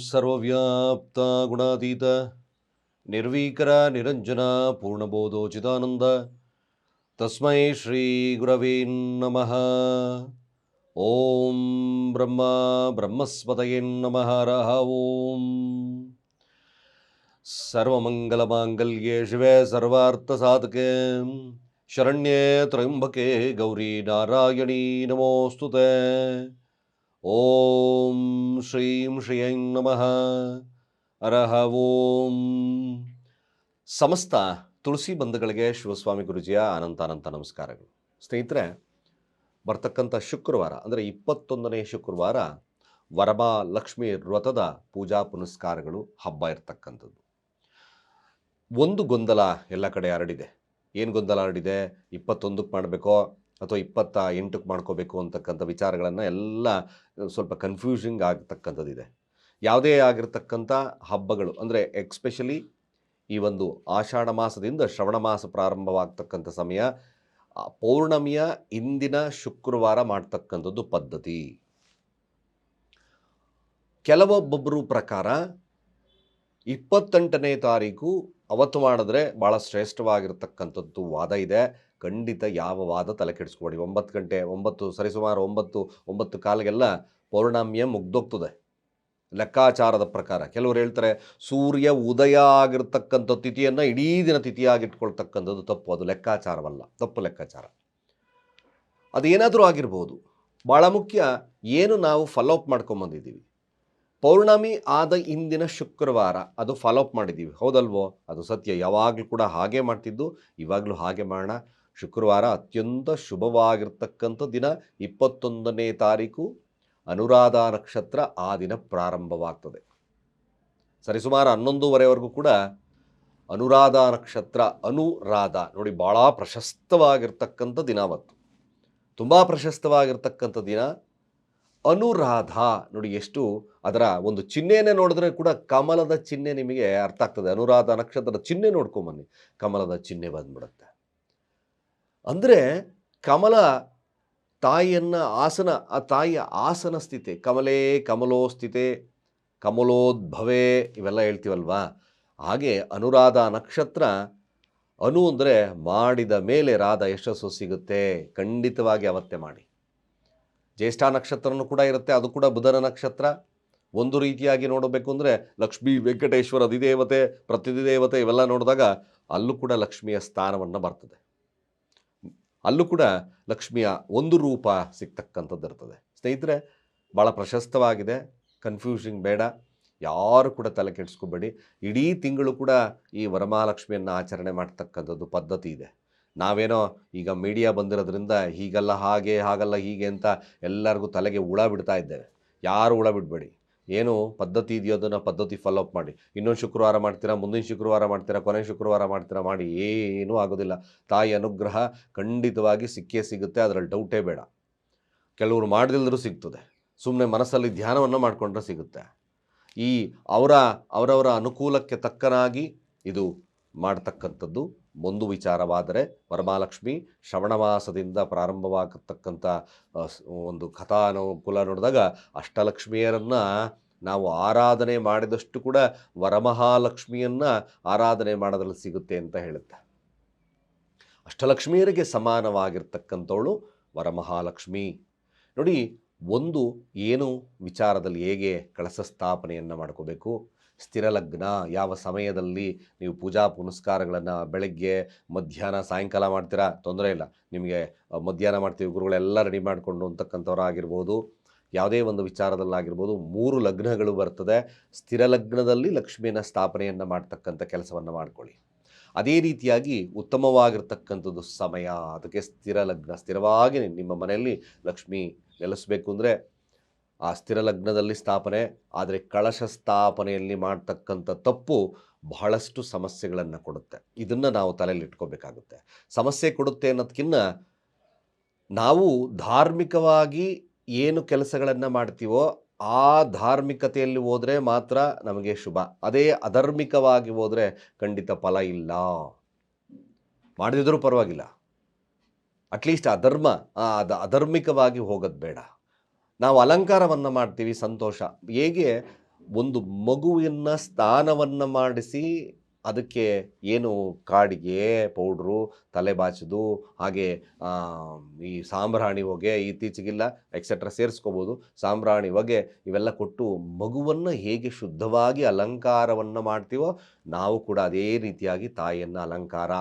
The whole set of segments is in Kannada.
ಸರ್ವವ್ಯಾಪ್ತ ಗುಣಾತೀತ ನಿರ್ವೀಕರ ನಿರಂಜನ ಪೂರ್ಣಬೋಧೋಚಿತಾನಂದ ತಸ್ಮೈ ಶ್ರೀ ಗುರವೇ ನಮಃ. ಓಂ ಬ್ರಹ್ಮ ಬ್ರಹ್ಮಸ್ಪತಯೇ ನಮಃ. ಹರಃ ಓಂ. ಸರ್ವಮಂಗಲಮಾಂಗಲ್ಯೆ ಶಿವೆ ಸರ್ವಾರ್ಥಸಾಧಕೆ ಶರಣ್ಯೇ ತ್ರ್ಯಂಬಕೆ ಗೌರಿ ನಾರಾಯಣೀ ನಮೋಸ್ತುತೆ. ಓಂ ಶ್ರೀಂ ಶ್ರೀಯಂ ನಮಃ. ಹರಃ ಓಂ. ಸಮಸ್ತ ತುಳಸಿ ಬಂಧುಗಳಿಗೆ ಶಿವಸ್ವಾಮಿ ಗುರುಜಿಯ ಅನಂತ ನಮಸ್ಕಾರಗಳು. ಸ್ನೇಹಿತರೆ, ಬರ್ತಕ್ಕಂಥ ಶುಕ್ರವಾರ ಅಂದರೆ 21ನೇ ಶುಕ್ರವಾರ ವರಮಹಾಲಕ್ಷ್ಮಿ ವ್ರತದ ಪೂಜಾ ಪುನಸ್ಕಾರಗಳು ಹಬ್ಬ ಇರ್ತಕ್ಕಂಥದ್ದು. ಒಂದು ಗೊಂದಲ ಎಲ್ಲ ಕಡೆ ಹರಡಿದೆ. ಏನು ಗೊಂದಲ ಹರಡಿದೆ? 21ಕ್ಕೆ ಮಾಡಬೇಕೋ ಅಥವಾ 28ಕ್ಕೆ ಮಾಡ್ಕೋಬೇಕು ಅಂತಕ್ಕಂಥ ವಿಚಾರಗಳನ್ನು ಎಲ್ಲ ಸ್ವಲ್ಪ ಕನ್ಫ್ಯೂಷನ್ ಆಗ್ತಕ್ಕಂಥದ್ದಿದೆ. ಯಾವುದೇ ಆಗಿರ್ತಕ್ಕಂಥ ಹಬ್ಬಗಳು ಅಂದರೆ ಎಕ್ಸ್ಪೆಷಲಿ ಈ ಒಂದು ಆಷಾಢ ಮಾಸದಿಂದ ಶ್ರವಣ ಮಾಸ ಪ್ರಾರಂಭವಾಗ್ತಕ್ಕಂಥ ಸಮಯ ಪೌರ್ಣಮಿಯ ಇಂದಿನ ಶುಕ್ರವಾರ ಮಾಡ್ತಕ್ಕಂಥದ್ದು ಪದ್ಧತಿ. ಕೆಲವೊಬ್ಬೊಬ್ಬರು ಪ್ರಕಾರ 28ನೇ ತಾರೀಕು ಅವತ್ತು ಮಾಡಿದ್ರೆ ಭಾಳ ಶ್ರೇಷ್ಠವಾಗಿರ್ತಕ್ಕಂಥದ್ದು ವಾದ ಇದೆ. ಖಂಡಿತ ಯಾವ ವಾದ ತಲೆ ಕೆಡಿಸ್ಕೊಬೇಡಿ. 9 ಗಂಟೆ 9 ಸರಿಸುಮಾರು 9 ಕಾಲಿಗೆಲ್ಲ ಪೌರ್ಣಮಿಯ ಮುಗ್ದೋಗ್ತದೆ ಲೆಕ್ಕಾಚಾರದ ಪ್ರಕಾರ. ಕೆಲವರು ಹೇಳ್ತಾರೆ ಸೂರ್ಯ ಉದಯ ಆಗಿರ್ತಕ್ಕಂಥ ತಿಥಿಯನ್ನು ಇಡೀ ದಿನ ತಿಥಿಯಾಗಿಟ್ಕೊಳ್ತಕ್ಕಂಥದ್ದು ತಪ್ಪು. ಅದು ಲೆಕ್ಕಾಚಾರವಲ್ಲ, ತಪ್ಪು ಲೆಕ್ಕಾಚಾರ. ಅದೇನಾದರೂ ಆಗಿರ್ಬೋದು. ಭಾಳ ಮುಖ್ಯ ಏನು ನಾವು ಫಾಲೋಅಪ್ ಮಾಡ್ಕೊಂಬಂದಿದ್ದೀವಿ. ಪೌರ್ಣಮಿ ಆದ ಇಂದಿನ ಶುಕ್ರವಾರ ಅದು ಫಾಲೋಅಪ್ ಮಾಡಿದ್ದೀವಿ, ಹೌದಲ್ವೋ? ಅದು ಸತ್ಯ. ಯಾವಾಗಲೂ ಕೂಡ ಹಾಗೆ ಮಾಡ್ತಿದ್ದು, ಇವಾಗಲೂ ಹಾಗೆ ಮಾಡೋಣ. ಶುಕ್ರವಾರ ಅತ್ಯಂತ ಶುಭವಾಗಿರ್ತಕ್ಕಂಥ ದಿನ. 21ನೇ ತಾರೀಕು ಅನುರಾಧ ನಕ್ಷತ್ರ ಆ ದಿನ ಪ್ರಾರಂಭವಾಗ್ತದೆ. ಸರಿಸುಮಾರು 11:30ವರೆಗೂ ಕೂಡ ಅನುರಾಧ ನಕ್ಷತ್ರ. ಅನುರಾಧ ನೋಡಿ, ಭಾಳ ಪ್ರಶಸ್ತವಾಗಿರ್ತಕ್ಕಂಥ ದಿನ ಅವತ್ತು. ತುಂಬ ಪ್ರಶಸ್ತವಾಗಿರ್ತಕ್ಕಂಥ ದಿನ ಅನುರಾಧ. ನೋಡಿ ಎಷ್ಟು ಅದರ ಒಂದು ಚಿಹ್ನೆಯನ್ನೇ ನೋಡಿದ್ರೆ ಕೂಡ ಕಮಲದ ಚಿಹ್ನೆ ನಿಮಗೆ ಅರ್ಥ ಆಗ್ತದೆ. ಅನುರಾಧ ನಕ್ಷತ್ರದ ಚಿಹ್ನೆ ನೋಡ್ಕೊಂಬನ್ನಿ, ಕಮಲದ ಚಿಹ್ನೆ ಬಂದ್ಬಿಡುತ್ತೆ. ಅಂದರೆ ಕಮಲ ತಾಯಿಯನ್ನು ಆಸನ, ಆ ತಾಯಿಯ ಆಸನ ಸ್ಥಿತಿ, ಕಮಲೇ ಕಮಲೋ ಸ್ಥಿತೆ ಕಮಲೋದ್ಭವೇ ಇವೆಲ್ಲ ಹೇಳ್ತೀವಲ್ವಾ. ಹಾಗೆ ಅನುರಾಧ ನಕ್ಷತ್ರ. ಅನು ಅಂದರೆ ಮಾಡಿದ ಮೇಲೆ ರಾಧ ಯಶಸ್ಸು ಸಿಗುತ್ತೆ. ಖಂಡಿತವಾಗಿ ಅವತ್ತೇ ಮಾಡಿ. ಜ್ಯೇಷ್ಠ ನಕ್ಷತ್ರನೂ ಕೂಡ ಇರುತ್ತೆ, ಅದು ಕೂಡ ಬುಧನ ನಕ್ಷತ್ರ. ಒಂದು ರೀತಿಯಾಗಿ ನೋಡಬೇಕು ಅಂದರೆ ಲಕ್ಷ್ಮೀ ವೆಂಕಟೇಶ್ವರ ಅಧಿದೇವತೆ ಪ್ರತಿದೇವತೆ ಇವೆಲ್ಲ ನೋಡಿದಾಗ ಅಲ್ಲೂ ಕೂಡ ಲಕ್ಷ್ಮಿಯ ಸ್ಥಾನವನ್ನು ಬರ್ತದೆ. ಅಲ್ಲೂ ಕೂಡ ಲಕ್ಷ್ಮಿಯ ಒಂದು ರೂಪ ಸಿಗ್ತಕ್ಕಂಥದ್ದು ಇರ್ತದೆ. ಸ್ನೇಹಿತರೆ, ಭಾಳ ಪ್ರಶಸ್ತವಾಗಿದೆ. ಕನ್ಫ್ಯೂಷನ್ ಬೇಡ, ಯಾರು ಕೂಡ ತಲೆ ಕೆಡಿಸ್ಕೋಬೇಡಿ. ಇಡೀ ತಿಂಗಳು ಕೂಡ ಈ ವರಮಹಾಲಕ್ಷ್ಮಿಯನ್ನು ಆಚರಣೆ ಮಾಡ್ತಕ್ಕಂಥದ್ದು ಪದ್ಧತಿ ಇದೆ. ನಾವೇನೋ ಈಗ ಮೀಡಿಯಾ ಬಂದಿರೋದ್ರಿಂದ ಹೀಗಲ್ಲ ಹಾಗೆ ಹಾಗಲ್ಲ ಹೀಗೆ ಅಂತ ಎಲ್ಲರಿಗೂ ತಲೆಗೆ ಹುಳ ಬಿಡ್ತಾ ಇದ್ದೇವೆ. ಯಾರು ಹುಳ ಬಿಡಬೇಡಿ. ಏನು ಪದ್ಧತಿ ಇದೆಯೋ ಅದನ್ನು ಪದ್ಧತಿ ಫಾಲೋಅಪ್ ಮಾಡಿ. ಇನ್ನೊಂದು ಶುಕ್ರವಾರ ಮಾಡ್ತೀರಾ, ಮುಂದಿನ ಶುಕ್ರವಾರ ಮಾಡ್ತೀರಾ, ಕೊನೆ ಶುಕ್ರವಾರ ಮಾಡ್ತೀರಾ, ಮಾಡಿ ಏನೂ ಆಗೋದಿಲ್ಲ. ತಾಯಿ ಅನುಗ್ರಹ ಖಂಡಿತವಾಗಿ ಸಿಕ್ಕೇ ಸಿಗುತ್ತೆ, ಅದರಲ್ಲಿ ಡೌಟೇ ಬೇಡ. ಕೆಲವರು ಮಾಡದಿಲ್ಲದರೂ ಸಿಗ್ತದೆ. ಸುಮ್ಮನೆ ಮನಸ್ಸಲ್ಲಿ ಧ್ಯಾನವನ್ನು ಮಾಡಿಕೊಂಡ್ರೆ ಸಿಗುತ್ತೆ. ಈ ಅವರವರ ಅನುಕೂಲಕ್ಕೆ ತಕ್ಕನಾಗಿ ಇದು ಮಾಡ್ತಕ್ಕಂಥದ್ದು ಒಂದು ವಿಚಾರವಾದರೆ, ವರಮಹಾಲಕ್ಷ್ಮಿ ಶ್ರವಣ ಮಾಸದಿಂದ ಪ್ರಾರಂಭವಾಗತಕ್ಕಂಥ ಒಂದು ಕಥಾನುಕೂಲ ನೋಡಿದಾಗ ಅಷ್ಟಲಕ್ಷ್ಮಿಯರನ್ನು ನಾವು ಆರಾಧನೆ ಮಾಡಿದಷ್ಟು ಕೂಡ ವರಮಹಾಲಕ್ಷ್ಮಿಯನ್ನು ಆರಾಧನೆ ಮಾಡೋದ್ರಲ್ಲಿ ಸಿಗುತ್ತೆ ಅಂತ ಹೇಳುತ್ತೆ. ಅಷ್ಟಲಕ್ಷ್ಮಿಯರಿಗೆ ಸಮಾನವಾಗಿರ್ತಕ್ಕಂಥವಳು ವರಮಹಾಲಕ್ಷ್ಮಿ. ನೋಡಿ, ಒಂದು ಏನು ವಿಚಾರದಲ್ಲಿ ಹೇಗೆ ಕಳಸ ಸ್ಥಾಪನೆಯನ್ನು ಮಾಡ್ಕೋಬೇಕು, ಸ್ಥಿರ ಲಗ್ನ ಯಾವ ಸಮಯದಲ್ಲಿ ನೀವು ಪೂಜಾ ಪುನಸ್ಕಾರಗಳನ್ನು ಬೆಳಗ್ಗೆ ಮಧ್ಯಾಹ್ನ ಸಾಯಂಕಾಲ ಮಾಡ್ತೀರಾ, ತೊಂದರೆ ಇಲ್ಲ. ನಿಮಗೆ ಮಧ್ಯಾಹ್ನ ಮಾಡ್ತೀವಿ ಗುರುಗಳೆಲ್ಲ ರೆಡಿ ಮಾಡಿಕೊಂಡು ಅಂತಕ್ಕಂಥವ್ರಾಗಿರ್ಬೋದು, ಯಾವುದೇ ಒಂದು ವಿಚಾರದಲ್ಲಾಗಿರ್ಬೋದು. 3 ಲಗ್ನಗಳು ಬರ್ತದೆ. ಸ್ಥಿರ ಲಗ್ನದಲ್ಲಿ ಲಕ್ಷ್ಮಿಯನ್ನು ಸ್ಥಾಪನೆಯನ್ನು ಮಾಡ್ತಕ್ಕಂಥ ಕೆಲಸವನ್ನು ಮಾಡ್ಕೊಳ್ಳಿ. ಅದೇ ರೀತಿಯಾಗಿ ಉತ್ತಮವಾಗಿರ್ತಕ್ಕಂಥದ್ದು ಸಮಯ, ಅದಕ್ಕೆ ಸ್ಥಿರ ಲಗ್ನ. ಸ್ಥಿರವಾಗಿ ನಿಮ್ಮ ಮನೆಯಲ್ಲಿ ಲಕ್ಷ್ಮಿ ನೆಲೆಸಬೇಕು ಅಂದರೆ ಆ ಸ್ಥಿರ ಲಗ್ನದಲ್ಲಿ ಸ್ಥಾಪನೆ. ಆದರೆ ಕಳಶ ಸ್ಥಾಪನೆಯಲ್ಲಿ ಮಾಡ್ತಕ್ಕಂಥ ತಪ್ಪು ಬಹಳಷ್ಟು ಸಮಸ್ಯೆಗಳನ್ನು ಕೊಡುತ್ತೆ. ಇದನ್ನು ನಾವು ತಲೆಯಲ್ಲಿ ಇಟ್ಕೋಬೇಕಾಗುತ್ತೆ. ಸಮಸ್ಯೆ ಕೊಡುತ್ತೆ ಅನ್ನೋದಕ್ಕಿಂತ ನಾವು ಧಾರ್ಮಿಕವಾಗಿ ಏನು ಕೆಲಸಗಳನ್ನು ಮಾಡ್ತೀವೋ ಆ ಧಾರ್ಮಿಕತೆಯಲ್ಲಿ ಹೋದರೆ ಮಾತ್ರ ನಮಗೆ ಶುಭ. ಅದೇ ಅಧರ್ಮಿಕವಾಗಿ ಹೋದರೆ ಖಂಡಿತ ಫಲ ಇಲ್ಲ. ಮಾಡದಿದ್ರೂ ಪರವಾಗಿಲ್ಲ, ಅಟ್ಲೀಸ್ಟ್ ಅಧರ್ಮಿಕವಾಗಿ ಹೋಗೋದು ಬೇಡ. ನಾವು ಅಲಂಕಾರವನ್ನು ಮಾಡ್ತೀವಿ, ಸಂತೋಷ. ಹೇಗೆ ಒಂದು ಮಗುವಿನ ಸ್ನಾನವನ್ನು ಮಾಡಿಸಿ ಅದಕ್ಕೆ ಏನು ಕಾಡಿಗೆ ಪೌಡ್ರು, ತಲೆ ಬಾಚೋದು, ಹಾಗೆ ಈ ಸಾಂಬ್ರಾಣಿ ಹೊಗೆ ಇತ್ತೀಚೆಗಿಲ್ಲ ಎಕ್ಸೆಟ್ರಾ ಸೇರಿಸ್ಕೋಬೋದು. ಸಾಂಬ್ರಾಣಿ ಹೊಗೆ ಇವೆಲ್ಲ ಕೊಟ್ಟು ಮಗುವನ್ನು ಹೇಗೆ ಶುದ್ಧವಾಗಿ ಅಲಂಕಾರವನ್ನು ಮಾಡ್ತೀವೋ ನಾವು ಕೂಡ ಅದೇ ರೀತಿಯಾಗಿ ತಾಯಿಯನ್ನು ಅಲಂಕಾರ.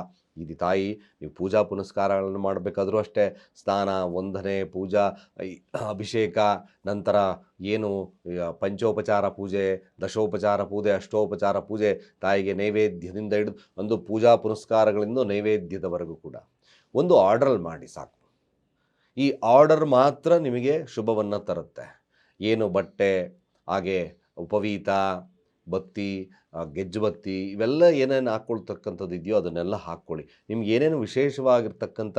ಇದು ತಾಯಿ ನೀವು ಪೂಜಾ ಪುನಸ್ಕಾರಗಳನ್ನು ಮಾಡಬೇಕಾದ್ರೂ ಅಷ್ಟೇ, ಸ್ನಾನ, ವಂದನೆ, ಪೂಜಾ, ಅಭಿಷೇಕ, ನಂತರ ಏನು ಪಂಚೋಪಚಾರ ಪೂಜೆ, ದಶೋಪಚಾರ ಪೂಜೆ, ಅಷ್ಟೋಪಚಾರ ಪೂಜೆ, ತಾಯಿಗೆ ನೈವೇದ್ಯದಿಂದ ಹಿಡಿದು ಒಂದು ಪೂಜಾ ಪುನಸ್ಕಾರಗಳಿಂದ ನೈವೇದ್ಯದವರೆಗೂ ಕೂಡ ಒಂದು ಆರ್ಡರ್ ಮಾಡಿ ಸಾಕು. ಈ ಆರ್ಡರ್ ಮಾತ್ರ ನಿಮಗೆ ಶುಭವನ್ನು ತರುತ್ತೆ. ಏನು ಬಟ್ಟೆ, ಹಾಗೆ ಉಪವೀತ, ಬತ್ತಿ, ಗೆಜ್ಜು ಬತ್ತಿ, ಇವೆಲ್ಲ ಏನೇನು ಹಾಕ್ಕೊಳ್ತಕ್ಕಂಥದ್ದು ಇದೆಯೋ ಅದನ್ನೆಲ್ಲ ಹಾಕ್ಕೊಳ್ಳಿ. ನಿಮ್ಗೆ ಏನೇನು ವಿಶೇಷವಾಗಿರ್ತಕ್ಕಂಥ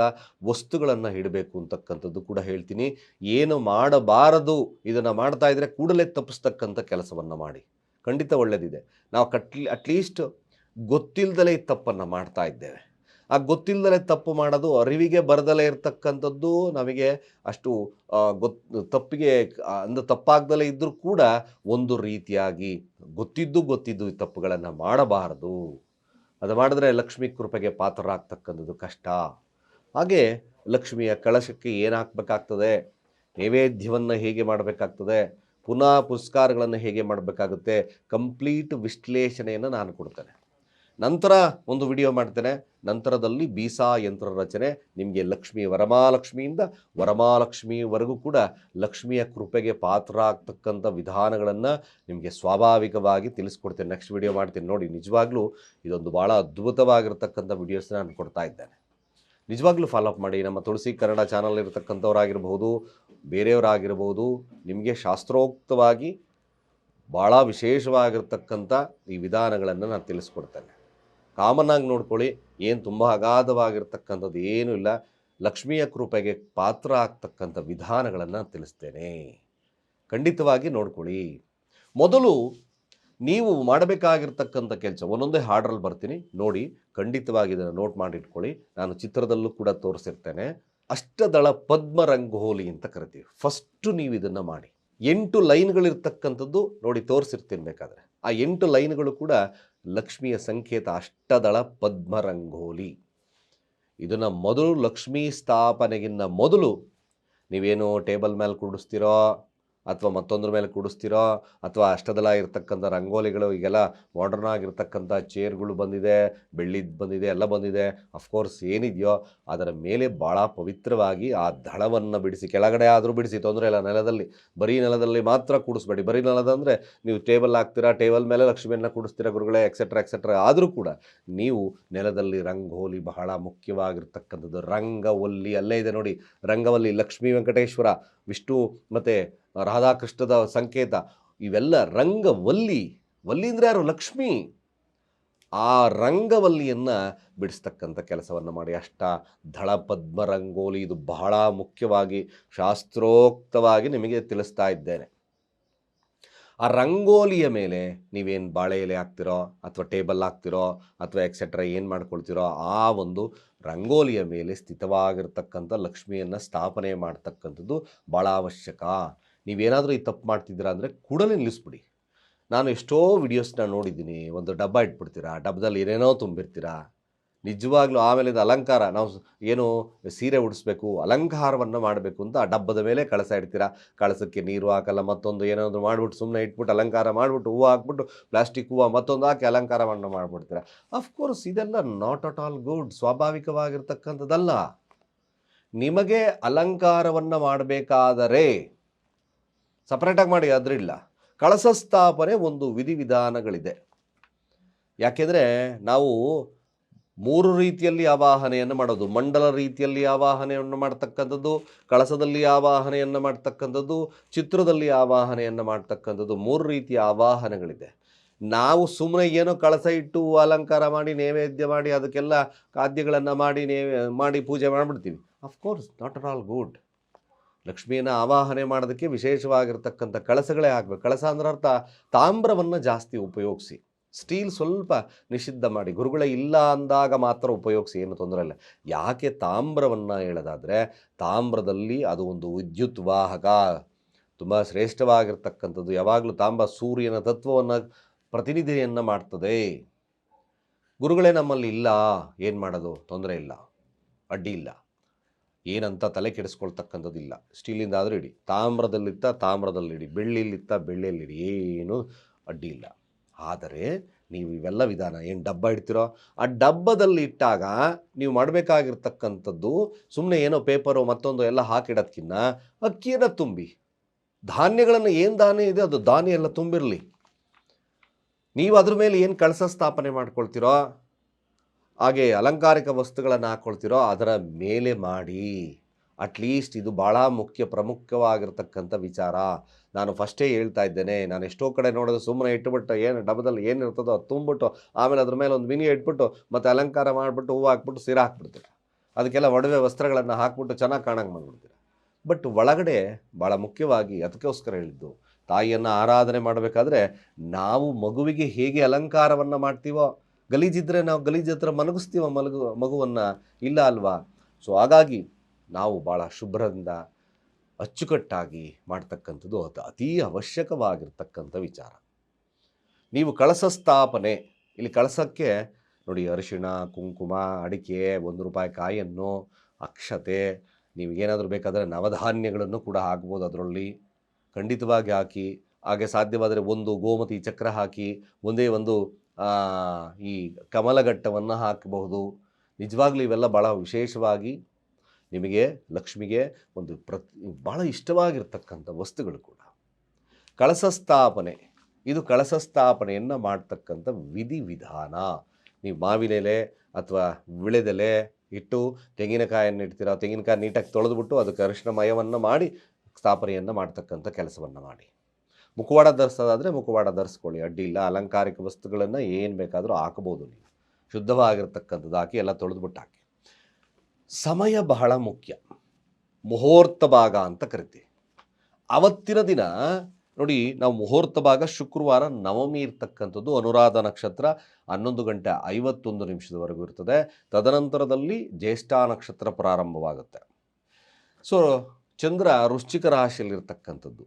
ವಸ್ತುಗಳನ್ನು ಇಡಬೇಕು ಅಂತಕ್ಕಂಥದ್ದು ಕೂಡ ಹೇಳ್ತೀನಿ. ಏನು ಮಾಡಬಾರದು ಇದನ್ನು ಮಾಡ್ತಾ ಇದ್ದರೆ ಕೂಡಲೇ ತಪ್ಪಿಸ್ತಕ್ಕಂಥ ಕೆಲಸವನ್ನು ಮಾಡಿ. ಖಂಡಿತ ಒಳ್ಳೆಯದಿದೆ. ನಾವು ಅಟ್ಲೀಸ್ಟ್ ಗೊತ್ತಿಲ್ಲದಲೇ ಈ ತಪ್ಪನ್ನು ಮಾಡ್ತಾ ಇದ್ದೇವೆ. ಆ ಗೊತ್ತಿಲ್ಲದಲೇ ತಪ್ಪು ಮಾಡೋದು, ಅರಿವಿಗೆ ಬರದಲೇ ಇರತಕ್ಕಂಥದ್ದು ನಮಗೆ ಅಷ್ಟು ತಪ್ಪಿಗೆ ತಪ್ಪಾಗ್ದಲೇ ಇದ್ದರೂ ಕೂಡ ಒಂದು ರೀತಿಯಾಗಿ ಗೊತ್ತಿದ್ದು ಈ ತಪ್ಪುಗಳನ್ನು ಮಾಡಬಾರದು. ಅದು ಮಾಡಿದ್ರೆ ಲಕ್ಷ್ಮೀ ಕೃಪೆಗೆ ಪಾತ್ರರಾಗ್ತಕ್ಕಂಥದ್ದು ಕಷ್ಟ. ಹಾಗೆ ಲಕ್ಷ್ಮಿಯ ಕಳಶಕ್ಕೆ ಏನು ಹಾಕಬೇಕಾಗ್ತದೆ, ನೈವೇದ್ಯವನ್ನು ಹೇಗೆ ಮಾಡಬೇಕಾಗ್ತದೆ, ಪುನಃ ಪುರಸ್ಕಾರಗಳನ್ನು ಹೇಗೆ ಮಾಡಬೇಕಾಗುತ್ತೆ, ಕಂಪ್ಲೀಟ್ ವಿಶ್ಲೇಷಣೆಯನ್ನು ನಾನು ಕೊಡ್ತೇನೆ. ನಂತರ ಒಂದು ವಿಡಿಯೋ ಮಾಡ್ತೇನೆ. ನಂತರದಲ್ಲಿ ಬೀಸಾ ಯಂತ್ರ ರಚನೆ, ನಿಮಗೆ ಲಕ್ಷ್ಮಿ ವರಮಹಾಲಕ್ಷ್ಮಿಯಿಂದ ವರಮಹಾಲಕ್ಷ್ಮಿವರೆಗೂ ಕೂಡ ಲಕ್ಷ್ಮಿಯ ಕೃಪೆಗೆ ಪಾತ್ರ ಆಗ್ತಕ್ಕಂಥ ವಿಧಾನಗಳನ್ನು ನಿಮಗೆ ಸ್ವಾಭಾವಿಕವಾಗಿ ತಿಳಿಸ್ಕೊಡ್ತೇನೆ. ನೆಕ್ಸ್ಟ್ ವಿಡಿಯೋ ಮಾಡ್ತೀನಿ ನೋಡಿ. ನಿಜವಾಗ್ಲೂ ಇದೊಂದು ಭಾಳ ಅದ್ಭುತವಾಗಿರ್ತಕ್ಕಂಥ ವಿಡಿಯೋಸ್ನ ನಾನು ಕೊಡ್ತಾ ಇದ್ದೇನೆ. ನಿಜವಾಗ್ಲೂ ಫಾಲೋಅಪ್ ಮಾಡಿ. ನಮ್ಮ ತುಳಸಿ ಕನ್ನಡ ಚಾನಲ್ ಇರತಕ್ಕಂಥವರಾಗಿರ್ಬೋದು, ಬೇರೆಯವರಾಗಿರ್ಬೋದು, ನಿಮಗೆ ಶಾಸ್ತ್ರೋಕ್ತವಾಗಿ ಭಾಳ ವಿಶೇಷವಾಗಿರ್ತಕ್ಕಂಥ ಈ ವಿಧಾನಗಳನ್ನು ನಾನು ತಿಳಿಸ್ಕೊಡ್ತೇನೆ. ಕಾಮನ್ನಾಗಿ ನೋಡ್ಕೊಳ್ಳಿ, ಏನು ತುಂಬ ಅಗಾಧವಾಗಿರ್ತಕ್ಕಂಥದ್ದು ಏನೂ ಇಲ್ಲ. ಲಕ್ಷ್ಮಿಯ ಕೃಪೆಗೆ ಪಾತ್ರ ಆಗ್ತಕ್ಕಂಥ ವಿಧಾನಗಳನ್ನು ತಿಳಿಸ್ತೇನೆ. ಖಂಡಿತವಾಗಿ ನೋಡ್ಕೊಳ್ಳಿ. ಮೊದಲು ನೀವು ಮಾಡಬೇಕಾಗಿರ್ತಕ್ಕಂಥ ಕೆಲಸ ಒಂದೊಂದೇ ಹಾರ್ಡ್ರಲ್ಲಿ ಬರ್ತೀನಿ ನೋಡಿ. ಖಂಡಿತವಾಗಿ ಇದನ್ನು ನೋಟ್ ಮಾಡಿಟ್ಕೊಳ್ಳಿ. ನಾನು ಚಿತ್ರದಲ್ಲೂ ಕೂಡ ತೋರಿಸಿರ್ತೇನೆ. ಅಷ್ಟದಳ ಪದ್ಮ ರಂಗೋಲಿ ಅಂತ ಕರಿತೀವಿ. ಫಸ್ಟು ನೀವು ಇದನ್ನು ಮಾಡಿ. 8 ಲೈನ್ಗಳಿರ್ತಕ್ಕಂಥದ್ದು ನೋಡಿ, ತೋರಿಸಿರ್ತೀನಿ ಬೇಕಾದರೆ. ಆ 8 ಲೈನ್ಗಳು ಕೂಡ ಲಕ್ಷ್ಮಿಯ ಸಂಕೇತ, ಅಷ್ಟದಳ ಪದ್ಮ ರಂಗೋಲಿ. ಇದನ್ನು ಮೊದಲು ಲಕ್ಷ್ಮೀ ಸ್ಥಾಪನೆಗಿನ್ನ ಮೊದಲು ನೀವೇನು ಟೇಬಲ್ ಮೇಲೆ ಕೂಡಿಸ್ತೀರೋ ಅಥವಾ ಮತ್ತೊಂದ್ರ ಮೇಲೆ ಕೂಡಿಸ್ತೀರೋ, ಅಥವಾ ಅಷ್ಟದಳ ಇರ್ತಕ್ಕಂಥ ರಂಗೋಲಿಗಳು, ಈಗೆಲ್ಲ ಮಾಡರ್ನ್ ಆಗಿರ್ತಕ್ಕಂಥ ಚೇರ್ಗಳು ಬಂದಿದೆ, ಬೆಳ್ಳಿದ್ದು ಬಂದಿದೆ, ಎಲ್ಲ ಬಂದಿದೆ. ಅಫ್ಕೋರ್ಸ್ ಏನಿದೆಯೋ ಅದರ ಮೇಲೆ ಭಾಳ ಪವಿತ್ರವಾಗಿ ಆ ದಳವನ್ನು ಬಿಡಿಸಿ, ಕೆಳಗಡೆ ಆದರೂ ಬಿಡಿಸಿ, ತೊಂದರೆ ಇಲ್ಲ. ನೆಲದಲ್ಲಿ, ಬರೀ ನೆಲದಲ್ಲಿ ಮಾತ್ರ ಕೂಡಿಸ್ಬೇಡಿ. ಬರೀ ನೆಲದಂದರೆ ನೀವು ಟೇಬಲ್ ಹಾಕ್ತೀರಾ, ಟೇಬಲ್ ಮೇಲೆ ಲಕ್ಷ್ಮಿಯನ್ನು ಕೂಡಿಸ್ತೀರಾ ಗುರುಗಳೇ, ಎಕ್ಸೆಟ್ರಾ ಆದರೂ ಕೂಡ ನೀವು ನೆಲದಲ್ಲಿ ರಂಗೋಲಿ ಬಹಳ ಮುಖ್ಯವಾಗಿರ್ತಕ್ಕಂಥದ್ದು. ರಂಗವಲ್ಲಿ ಅಲ್ಲೇ ಇದೆ ನೋಡಿ, ರಂಗವಲ್ಲಿ ಲಕ್ಷ್ಮೀ ವೆಂಕಟೇಶ್ವರ, ವಿಷ್ಣು ಮತ್ತು ರಾಧಾಕೃಷ್ಣದ ಸಂಕೇತ. ಇವೆಲ್ಲ ರಂಗವಲ್ಲಿ. ವಲ್ಲಿ ಅಂದರೆ ಯಾರು? ಲಕ್ಷ್ಮಿ. ಆ ರಂಗವಲ್ಲಿಯನ್ನು ಬಿಡಿಸ್ತಕ್ಕಂಥ ಕೆಲಸವನ್ನು ಮಾಡಿ. ದಳ ಪದ್ಮ ರಂಗೋಲಿ, ಇದು ಬಹಳ ಮುಖ್ಯವಾಗಿ ಶಾಸ್ತ್ರೋಕ್ತವಾಗಿ ನಿಮಗೆ ತಿಳಿಸ್ತಾ ಇದ್ದೇನೆ. ಆ ರಂಗೋಲಿಯ ಮೇಲೆ ನೀವೇನು ಬಾಳೆ ಎಲೆ ಹಾಕ್ತಿರೋ ಅಥವಾ ಟೇಬಲ್ ಹಾಕ್ತಿರೋ ಅಥವಾ ಎಕ್ಸೆಟ್ರಾ ಏನು ಮಾಡ್ಕೊಳ್ತಿರೋ, ಆ ಒಂದು ರಂಗೋಲಿಯ ಮೇಲೆ ಸ್ಥಿತವಾಗಿರ್ತಕ್ಕಂಥ ಲಕ್ಷ್ಮಿಯನ್ನು ಸ್ಥಾಪನೆ ಮಾಡ್ತಕ್ಕಂಥದ್ದು ಭಾಳ ಅವಶ್ಯಕ. ನೀವೇನಾದರೂ ಈ ತಪ್ಪು ಮಾಡ್ತಿದ್ದೀರಾ ಅಂದರೆ ಕೂಡಲೇ ನಿಲ್ಲಿಸ್ಬಿಡಿ. ನಾನು ಎಷ್ಟೋ ವಿಡಿಯೋಸ್ನ ನೋಡಿದ್ದೀನಿ. ಒಂದು ಡಬ್ಬ ಇಟ್ಬಿಡ್ತೀರಾ, ಡಬ್ಬದಲ್ಲಿ ಏನೇನೋ ತುಂಬಿರ್ತೀರಾ. ನಿಜವಾಗ್ಲೂ ಆಮೇಲೆ ಇದು ಅಲಂಕಾರ, ನಾವು ಏನು ಸೀರೆ ಉಡಿಸ್ಬೇಕು, ಅಲಂಕಾರವನ್ನು ಮಾಡಬೇಕು ಅಂತ ಆ ಡಬ್ಬದ ಮೇಲೆ ಕಳಸ ಇಡ್ತೀರಾ. ಕಳಸಕ್ಕೆ ನೀರು ಹಾಕಲ್ಲ, ಮತ್ತೊಂದು ಏನಾದರೂ ಮಾಡಿಬಿಟ್ಟು ಸುಮ್ಮನೆ ಇಟ್ಬಿಟ್ಟು ಅಲಂಕಾರ ಮಾಡಿಬಿಟ್ಟು ಹೂವು ಹಾಕ್ಬಿಟ್ಟು ಪ್ಲಾಸ್ಟಿಕ್ ಹೂವು ಮತ್ತೊಂದು ಹಾಕಿ ಅಲಂಕಾರವನ್ನು ಮಾಡಿಬಿಡ್ತೀರಾ. ಅಫ್ಕೋರ್ಸ್ ಇದೆಲ್ಲ ನಾಟ್ ಅಟ್ ಆಲ್ ಗುಡ್, ಸ್ವಾಭಾವಿಕವಾಗಿರ್ತಕ್ಕಂಥದ್ದಲ್ಲ. ನಿಮಗೆ ಅಲಂಕಾರವನ್ನು ಮಾಡಬೇಕಾದರೆ ಸಪ್ರೇಟಾಗಿ ಮಾಡಿ, ಅದರಿಲ್ಲ. ಕಳಸ ಸ್ಥಾಪನೆ ಒಂದು ವಿಧಿವಿಧಾನಗಳಿದೆ. ಯಾಕೆಂದರೆ ನಾವು 3 ರೀತಿಯಲ್ಲಿ ಆವಾಹನೆಯನ್ನು ಮಾಡೋದು. ಮಂಡಲ ರೀತಿಯಲ್ಲಿ ಆವಾಹನೆಯನ್ನು ಮಾಡ್ತಕ್ಕಂಥದ್ದು, ಕಳಸದಲ್ಲಿ ಆವಾಹನೆಯನ್ನು ಮಾಡ್ತಕ್ಕಂಥದ್ದು, ಚಿತ್ರದಲ್ಲಿ ಆವಾಹನೆಯನ್ನು ಮಾಡ್ತಕ್ಕಂಥದ್ದು. 3 ರೀತಿಯ ಆವಾಹನೆಗಳಿದೆ. ನಾವು ಸುಮ್ಮನೆ ಏನೋ ಕಳಸ ಇಟ್ಟು ಅಲಂಕಾರ ಮಾಡಿ ನೈವೇದ್ಯ ಮಾಡಿ ಅದಕ್ಕೆಲ್ಲ ಖಾದ್ಯಗಳನ್ನು ಮಾಡಿ ಪೂಜೆ ಮಾಡಿಬಿಡ್ತೀವಿ. Of course not at all good. ಲಕ್ಷ್ಮಿಯನ್ನು ಆವಾಹನೆ ಮಾಡೋದಕ್ಕೆ ವಿಶೇಷವಾಗಿರ್ತಕ್ಕಂಥ ಕಳಸಗಳೇ ಆಗಬೇಕು. ಕಳಸ ಅಂದ್ರೆ ಅರ್ಥ ತಾಮ್ರವನ್ನು ಜಾಸ್ತಿ ಉಪಯೋಗಿಸಿ, ಸ್ಟೀಲ್ ಸ್ವಲ್ಪ ನಿಷಿದ್ಧ ಮಾಡಿ. ಗುರುಗಳೇ ಇಲ್ಲ ಅಂದಾಗ ಮಾತ್ರ ಉಪಯೋಗಿಸಿ, ಏನು ತೊಂದರೆ ಇಲ್ಲ. ಯಾಕೆ ತಾಮ್ರವನ್ನು ಹೇಳೋದಾದರೆ, ತಾಮ್ರದಲ್ಲಿ ಅದು ಒಂದು ವಿದ್ಯುತ್ ವಾಹಕ. ತುಂಬ ಶ್ರೇಷ್ಠವಾಗಿರ್ತಕ್ಕಂಥದ್ದು. ಯಾವಾಗಲೂ ತಾಮ್ರ ಸೂರ್ಯನ ತತ್ವವನ್ನು ಪ್ರತಿನಿಧಿಯನ್ನು ಮಾಡ್ತದೆ. ಗುರುಗಳೇ ನಮ್ಮಲ್ಲಿ ಇಲ್ಲ, ಏನು ಮಾಡೋದು? ತೊಂದರೆ ಇಲ್ಲ, ಅಡ್ಡಿ ಇಲ್ಲ, ಏನಂತ ತಲೆ ಕೆಡಿಸ್ಕೊಳ್ತಕ್ಕಂಥದ್ದಿಲ್ಲ. ಸ್ಟೀಲಿಂದ ಆದರೂ ಇಡಿ, ತಾಮ್ರದಲ್ಲಿತ್ತ ತಾಮ್ರದಲ್ಲಿಡಿ, ಬೆಳ್ಳಿಲಿತ್ತ ಬೆಳ್ಳಿಯಲ್ಲಿಡಿ, ಏನೂ ಅಡ್ಡಿ ಇಲ್ಲ. ಆದರೆ ನೀವು ಇವೆಲ್ಲ ವಿಧಾನ ಏನು ಡಬ್ಬ ಇಡ್ತೀರೋ ಆ ಡಬ್ಬದಲ್ಲಿ ಇಟ್ಟಾಗ ನೀವು ಮಾಡಬೇಕಾಗಿರ್ತಕ್ಕಂಥದ್ದು ಸುಮ್ಮನೆ ಏನೋ ಪೇಪರು ಮತ್ತೊಂದು ಎಲ್ಲ ಹಾಕಿಡೋದಕ್ಕಿಂತ ಅಕ್ಕಿಯನ್ನು ತುಂಬಿ, ಧಾನ್ಯಗಳನ್ನು ಏನು ಧಾನ್ಯ ಇದೆ ಅದು ಧಾನ್ಯ ಎಲ್ಲ ತುಂಬಿರಲಿ. ನೀವು ಅದ್ರ ಮೇಲೆ ಏನು ಕಳಸ ಸ್ಥಾಪನೆ ಮಾಡ್ಕೊಳ್ತೀರೋ, ಹಾಗೆ ಅಲಂಕಾರಿಕ ವಸ್ತುಗಳನ್ನು ಹಾಕ್ಕೊಳ್ತೀರೋ ಅದರ ಮೇಲೆ ಮಾಡಿ. ಅಟ್ಲೀಸ್ಟ್ ಇದು ಭಾಳ ಪ್ರಮುಖವಾಗಿರ್ತಕ್ಕಂಥ ವಿಚಾರ. ನಾನು ಫಸ್ಟೇ ಹೇಳ್ತಾ ಇದ್ದೇನೆ, ನಾನು ಎಷ್ಟೋ ಕಡೆ ನೋಡೋದು ಸುಮ್ಮನೆ ಇಟ್ಬಿಟ್ಟು ಏನು ಡಬ್ಬದಲ್ಲಿ ಏನಿರ್ತದೋ ಅದು ತುಂಬಿಟ್ಟು ಆಮೇಲೆ ಅದ್ರ ಮೇಲೆ ಒಂದು ಮಿನಿ ಇಟ್ಬಿಟ್ಟು ಮತ್ತು ಅಲಂಕಾರ ಮಾಡಿಬಿಟ್ಟು ಹೂವು ಹಾಕ್ಬಿಟ್ಟು ಸೀರೆ ಹಾಕ್ಬಿಡ್ತೀರ, ಅದಕ್ಕೆಲ್ಲ ಒಡವೆ ವಸ್ತ್ರಗಳನ್ನು ಹಾಕ್ಬಿಟ್ಟು ಚೆನ್ನಾಗಿ ಕಾಣಂಗೆ ಮಾಡಿಬಿಡ್ತೀರ. ಬಟ್ ಒಳಗಡೆ ಭಾಳ ಮುಖ್ಯವಾಗಿ ಅದಕ್ಕೋಸ್ಕರ ಹೇಳಿದ್ದು, ತಾಯಿಯನ್ನು ಆರಾಧನೆ ಮಾಡಬೇಕಾದ್ರೆ ನಾವು ಮಗುವಿಗೆ ಹೇಗೆ ಅಲಂಕಾರವನ್ನು ಮಾಡ್ತೀವೋ, ಗಲೀಜಿದ್ರೆ ನಾವು ಗಲೀಜ್ ಹತ್ರ ಮಲಗಿಸ್ತೀವೋ ಮಗುವನ್ನು, ಇಲ್ಲ ಅಲ್ವಾ? ಸೊ ಹಾಗಾಗಿ ನಾವು ಭಾಳ ಶುಭ್ರದಿಂದ ಅಚ್ಚುಕಟ್ಟಾಗಿ ಮಾಡ್ತಕ್ಕಂಥದ್ದು ಅದು ಅತೀ ಅವಶ್ಯಕವಾಗಿರ್ತಕ್ಕಂಥ ವಿಚಾರ. ನೀವು ಕಳಸ ಸ್ಥಾಪನೆ, ಇಲ್ಲಿ ಕಳಸಕ್ಕೆ ನೋಡಿ ಅರಿಶಿಣ, ಕುಂಕುಮ, ಅಡಿಕೆ, ₹1 ಕಾಯನ್ನು, ಅಕ್ಷತೆ, ನೀವು ಏನಾದರೂ ಬೇಕಾದರೆ ನವಧಾನ್ಯಗಳನ್ನು ಕೂಡ ಹಾಕ್ಬೋದು ಅದರಲ್ಲಿ, ಖಂಡಿತವಾಗಿ ಹಾಕಿ. ಹಾಗೆ ಸಾಧ್ಯವಾದರೆ ಒಂದು ಗೋಮತಿ ಚಕ್ರ ಹಾಕಿ, ಒಂದೇ ಒಂದು ಈ ಕಮಲಘಟ್ಟವನ್ನು ಹಾಕಬಹುದು. ನಿಜವಾಗ್ಲೂ ಇವೆಲ್ಲ ಭಾಳ ವಿಶೇಷವಾಗಿ ನಿಮಗೆ ಲಕ್ಷ್ಮಿಗೆ ಒಂದು ಭಾಳ ಇಷ್ಟವಾಗಿರ್ತಕ್ಕಂಥ ವಸ್ತುಗಳು ಕೂಡ. ಕಳಸ ಸ್ಥಾಪನೆ, ಇದು ಕಳಸ ಸ್ಥಾಪನೆಯನ್ನು ಮಾಡ್ತಕ್ಕಂಥ ವಿಧಿವಿಧಾನ. ನೀವು ಮಾವಿನೆಲೆ ಅಥವಾ ವಿಳೆದೆಲೆ ಇಟ್ಟು ತೆಂಗಿನಕಾಯನ್ನು ಇಡ್ತೀರ, ತೆಂಗಿನಕಾಯಿ ನೀಟಾಗಿ ತೊಳೆದುಬಿಟ್ಟು ಅದಕ್ಕೆ ಅರಿಶಿಣಮಯವನ್ನು ಮಾಡಿ ಸ್ಥಾಪನೆಯನ್ನು ಮಾಡ್ತಕ್ಕಂಥ ಕೆಲಸವನ್ನು ಮಾಡಿ. ಮುಖವಾಡ ಧರಿಸೋದಾದರೆ ಮುಖವಾಡ ಧರಿಸ್ಕೊಳ್ಳಿ, ಅಡ್ಡಿ ಇಲ್ಲ. ಅಲಂಕಾರಿಕ ವಸ್ತುಗಳನ್ನು ಏನು ಬೇಕಾದರೂ ಹಾಕಬಹುದು. ನೀವು ಶುದ್ಧವಾಗಿರ್ತಕ್ಕಂಥದ್ದು ಹಾಕಿ ಎಲ್ಲ ತೊಳೆದುಬಿಟ್ಟು ಹಾಕಿ. ಸಮಯ ಬಹಳ ಮುಖ್ಯ. ಮುಹೂರ್ತ ಭಾಗ ಅಂತ ಕರಿತೀವಿ. ಅವತ್ತಿನ ದಿನ ನೋಡಿ, ನಾವು ಮುಹೂರ್ತ ಭಾಗ ಶುಕ್ರವಾರ ನವಮಿ ಇರ್ತಕ್ಕಂಥದ್ದು, ಅನುರಾಧ ನಕ್ಷತ್ರ 11:51 ಇರ್ತದೆ. ತದನಂತರದಲ್ಲಿ ಜ್ಯೇಷ್ಠ ನಕ್ಷತ್ರ ಪ್ರಾರಂಭವಾಗುತ್ತೆ. ಸೊ ಚಂದ್ರ ವೃಶ್ಚಿಕ ರಾಶಿಯಲ್ಲಿರ್ತಕ್ಕಂಥದ್ದು.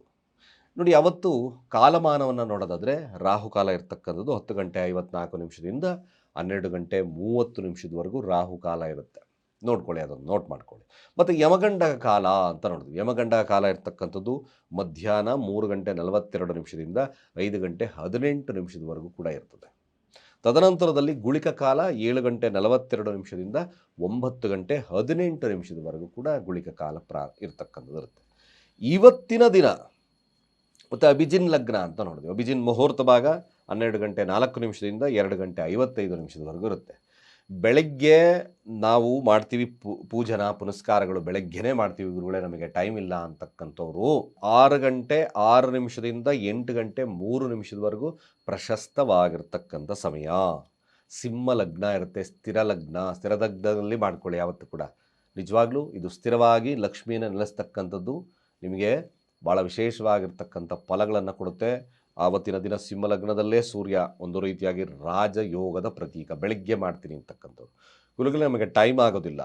ನೋಡಿ, ಅವತ್ತು ಕಾಲಮಾನವನ್ನು ನೋಡೋದಾದರೆ ರಾಹುಕಾಲ ಇರ್ತಕ್ಕಂಥದ್ದು 10:54 12:30 ರಾಹುಕಾಲ ಇರುತ್ತೆ. ನೋಡ್ಕೊಳ್ಳಿ, ಅದನ್ನು ನೋಟ್ ಮಾಡ್ಕೊಳ್ಳಿ. ಮತ್ತು ಯಮಗಂಡ ಕಾಲ ಅಂತ ನೋಡಿದ್ವಿ. ಯಮಗಂಡ ಕಾಲ ಇರ್ತಕ್ಕಂಥದ್ದು ಮಧ್ಯಾಹ್ನ 3:42 5:18 ಕೂಡ ಇರ್ತದೆ. ತದನಂತರದಲ್ಲಿ ಗುಳಿಕ ಕಾಲ 7:42 9:18 ಕೂಡ ಗುಳಿಕ ಕಾಲ ಇರ್ತಕ್ಕಂಥದ್ದು ಇರುತ್ತೆ. ಇವತ್ತಿನ ದಿನ ಮತ್ತು ಅಭಿಜಿನ್ ಲಗ್ನ ಅಂತ ನೋಡಿದ್ವಿ. ಅಭಿಜಿನ್ ಮುಹೂರ್ತ ಭಾಗ 12:04 2:55 ಇರುತ್ತೆ. ಬೆಳಗ್ಗೆ ನಾವು ಮಾಡ್ತೀವಿ ಪೂಜನ ಪುನಸ್ಕಾರಗಳು, ಬೆಳಗ್ಗೆನೇ ಮಾಡ್ತೀವಿ ಗುರುಗಳೇ, ನಮಗೆ ಟೈಮ್ ಇಲ್ಲ ಅಂತಕ್ಕಂಥವ್ರು 6:06 8:03 ಪ್ರಶಸ್ತವಾಗಿರ್ತಕ್ಕಂಥ ಸಮಯ. ಸಿಂಹ ಲಗ್ನ ಇರುತ್ತೆ, ಸ್ಥಿರ ಲಗ್ನದಲ್ಲಿ ಮಾಡ್ಕೊಳ್ಳಿ ಯಾವತ್ತು ಕೂಡ. ನಿಜವಾಗ್ಲೂ ಇದು ಸ್ಥಿರವಾಗಿ ಲಕ್ಷ್ಮಿಯನ್ನು ನೆಲೆಸ್ತಕ್ಕಂಥದ್ದು ನಿಮಗೆ ಭಾಳ ವಿಶೇಷವಾಗಿರ್ತಕ್ಕಂಥ ಫಲಗಳನ್ನು ಕೊಡುತ್ತೆ. ಆವತ್ತಿನ ದಿನ ಸಿಂಹ ಲಗ್ನದಲ್ಲೇ ಸೂರ್ಯ ಒಂದು ರೀತಿಯಾಗಿ ರಾಜಯೋಗದ ಪ್ರತೀಕ. ಬೆಳಗ್ಗೆ ಮಾಡ್ತೀನಿ ಅಂತಕ್ಕಂಥದ್ದು ಗುರುಗಳೇ, ನಮಗೆ ಟೈಮ್ ಆಗೋದಿಲ್ಲ.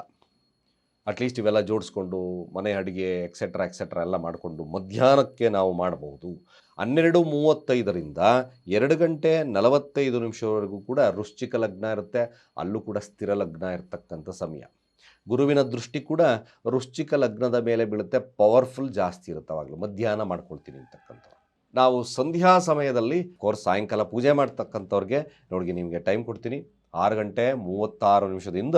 ಅಟ್ಲೀಸ್ಟ್ ಇವೆಲ್ಲ ಜೋಡಿಸ್ಕೊಂಡು ಮನೆ ಅಡುಗೆ ಎಕ್ಸೆಟ್ರಾ ಎಲ್ಲ ಮಾಡಿಕೊಂಡು ಮಧ್ಯಾಹ್ನಕ್ಕೆ ನಾವು ಮಾಡಬಹುದು. 12:35 2:45 ಕೂಡ ವೃಶ್ಚಿಕ ಲಗ್ನ ಇರುತ್ತೆ. ಅಲ್ಲೂ ಕೂಡ ಸ್ಥಿರ ಲಗ್ನ ಇರ್ತಕ್ಕಂಥ ಸಮಯ. ಗುರುವಿನ ದೃಷ್ಟಿ ಕೂಡ ವೃಶ್ಚಿಕ ಲಗ್ನದ ಮೇಲೆ ಬೀಳುತ್ತೆ. ಪವರ್ಫುಲ್ ಜಾಸ್ತಿ ಇರುತ್ತೆ. ಅವಾಗಲೂ ಮಧ್ಯಾಹ್ನ ಮಾಡ್ಕೊಳ್ತೀನಿ ಅಂತಕ್ಕಂಥವ್ರು. ನಾವು ಸಂಧ್ಯಾ ಸಮಯದಲ್ಲಿ ಸಾಯಂಕಾಲ ಪೂಜೆ ಮಾಡ್ತಕ್ಕಂಥವ್ರಿಗೆ ನೋಡಿ, ನಿಮಗೆ ಟೈಮ್ ಕೊಡ್ತೀನಿ. 6:36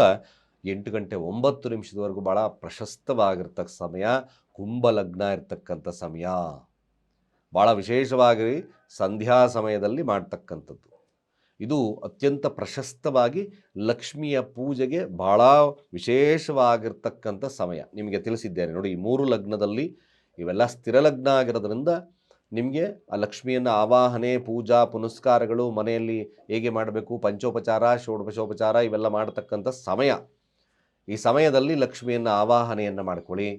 8:09 ಭಾಳ ಪ್ರಶಸ್ತವಾಗಿರ್ತಕ್ಕ ಸಮಯ. ಕುಂಭ ಲಗ್ನ ಇರ್ತಕ್ಕಂಥ ಸಮಯ. ಭಾಳ ವಿಶೇಷವಾಗಿ ಸಂಧ್ಯಾ ಸಮಯದಲ್ಲಿ ಮಾಡ್ತಕ್ಕಂಥದ್ದು ಇದು ಅತ್ಯಂತ ಪ್ರಶಸ್ತವಾಗಿ ಲಕ್ಷ್ಮಿಯ ಪೂಜೆಗೆ ಭಾಳ ವಿಶೇಷವಾಗಿರ್ತಕ್ಕಂಥ ಸಮಯ. ನಿಮಗೆ ತಿಳಿಸಿದ್ದೇನೆ ನೋಡಿ, ಈ 3 ಲಗ್ನದಲ್ಲಿ ಇವೆಲ್ಲ ಸ್ಥಿರ ಲಗ್ನ ಆಗಿರೋದ್ರಿಂದ ನಿಮಗೆ ಆ ಲಕ್ಷ್ಮಿಯನ್ನು ಆವಾಹನೆ, ಪೂಜಾ ಪುನಸ್ಕಾರಗಳು ಮನೆಯಲ್ಲಿ ಹೇಗೆ ಮಾಡಬೇಕು, ಪಂಚೋಪಚಾರ ಷೋಡಶೋಪಚಾರ ಇವೆಲ್ಲ ಮಾಡತಕ್ಕಂಥ ಸಮಯ. ಈ ಸಮಯದಲ್ಲಿ ಲಕ್ಷ್ಮಿಯನ್ನು ಆವಾಹನೆಯನ್ನು ಮಾಡ್ಕೊಳ್ಳಿ.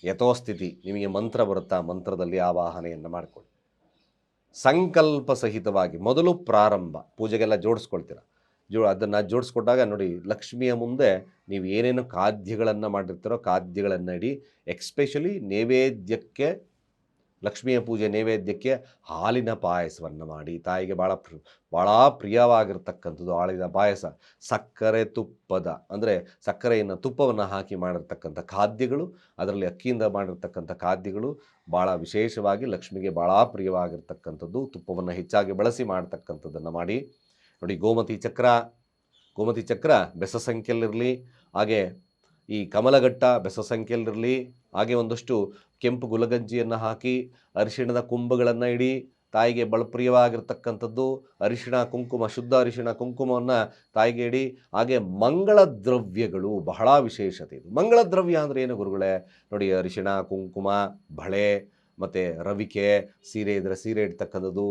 ಯಥೋಸ್ಥಿತಿ ನಿಮಗೆ ಮಂತ್ರ ಬರುತ್ತಾ, ಮಂತ್ರದಲ್ಲಿ ಆವಾಹನೆಯನ್ನು ಮಾಡ್ಕೊಳ್ಳಿ. ಸಂಕಲ್ಪ ಸಹಿತವಾಗಿ ಮೊದಲು ಪ್ರಾರಂಭ ಪೂಜೆಗೆಲ್ಲ ಜೋಡಿಸ್ಕೊಳ್ತೀರ. ಅದನ್ನು ಜೋಡಿಸ್ಕೊಟ್ಟಾಗ ನೋಡಿ, ಲಕ್ಷ್ಮಿಯ ಮುಂದೆ ನೀವು ಏನೇನು ಖಾದ್ಯಗಳನ್ನು ಮಾಡಿರ್ತೀರೋ ಖಾದ್ಯಗಳನ್ನು ಇಡಿ. ಎಕ್ಸ್ಪೆಷಲಿ ನೈವೇದ್ಯಕ್ಕೆ ಲಕ್ಷ್ಮಿಯ ಪೂಜೆ ನೈವೇದ್ಯಕ್ಕೆ ಹಾಲಿನ ಪಾಯಸವನ್ನು ಮಾಡಿ, ತಾಯಿಗೆ ಭಾಳ ಪ್ರಿಯವಾಗಿರ್ತಕ್ಕಂಥದ್ದು ಹಾಲಿನ ಪಾಯಸ. ಸಕ್ಕರೆ ತುಪ್ಪದ ಅಂದರೆ ಸಕ್ಕರೆಯನ್ನು ತುಪ್ಪವನ್ನು ಹಾಕಿ ಮಾಡಿರ್ತಕ್ಕಂಥ ಖಾದ್ಯಗಳು, ಅದರಲ್ಲಿ ಅಕ್ಕಿಯಿಂದ ಮಾಡಿರ್ತಕ್ಕಂಥ ಖಾದ್ಯಗಳು ಭಾಳ ವಿಶೇಷವಾಗಿ ಲಕ್ಷ್ಮಿಗೆ ಭಾಳ ಪ್ರಿಯವಾಗಿರ್ತಕ್ಕಂಥದ್ದು. ತುಪ್ಪವನ್ನು ಹೆಚ್ಚಾಗಿ ಬಳಸಿ ಮಾಡ್ತಕ್ಕಂಥದ್ದನ್ನು ಮಾಡಿ ನೋಡಿ. ಗೋಮತಿ ಚಕ್ರ ಬೆಸ ಸಂಖ್ಯೆಯಲ್ಲಿರಲಿ, ಹಾಗೆ ಈ ಕಮಲಘಟ್ಟ ಬೆಸ ಸಂಖ್ಯೆಯಲ್ಲಿರಲಿ, ಹಾಗೆ ಒಂದಷ್ಟು ಕೆಂಪು ಗುಲಗಂಜಿಯನ್ನು ಹಾಕಿ ಅರಿಶಿಣದ ಕುಂಭಗಳನ್ನು ಇಡಿ. ತಾಯಿಗೆ ಪ್ರಿಯವಾಗಿರ್ತಕ್ಕಂಥದ್ದು ಅರಿಶಿಣ ಕುಂಕುಮ, ಶುದ್ಧ ಅರಿಶಿಣ ಕುಂಕುಮವನ್ನು ತಾಯಿಗೆ ಇಡಿ. ಹಾಗೆ ಮಂಗಳ ದ್ರವ್ಯಗಳು ಬಹಳ ವಿಶೇಷತೆ ಇದು. ಮಂಗಳ ದ್ರವ್ಯ ಅಂದರೆ ಏನು ಗುರುಗಳೇ? ನೋಡಿ, ಅರಿಶಿಣ ಕುಂಕುಮ, ಬಳೆ, ಮತ್ತು ರವಿಕೆ, ಸೀರೆ ಇದ್ದರೆ ಸೀರೆ ಇಡ್ತಕ್ಕಂಥದ್ದು,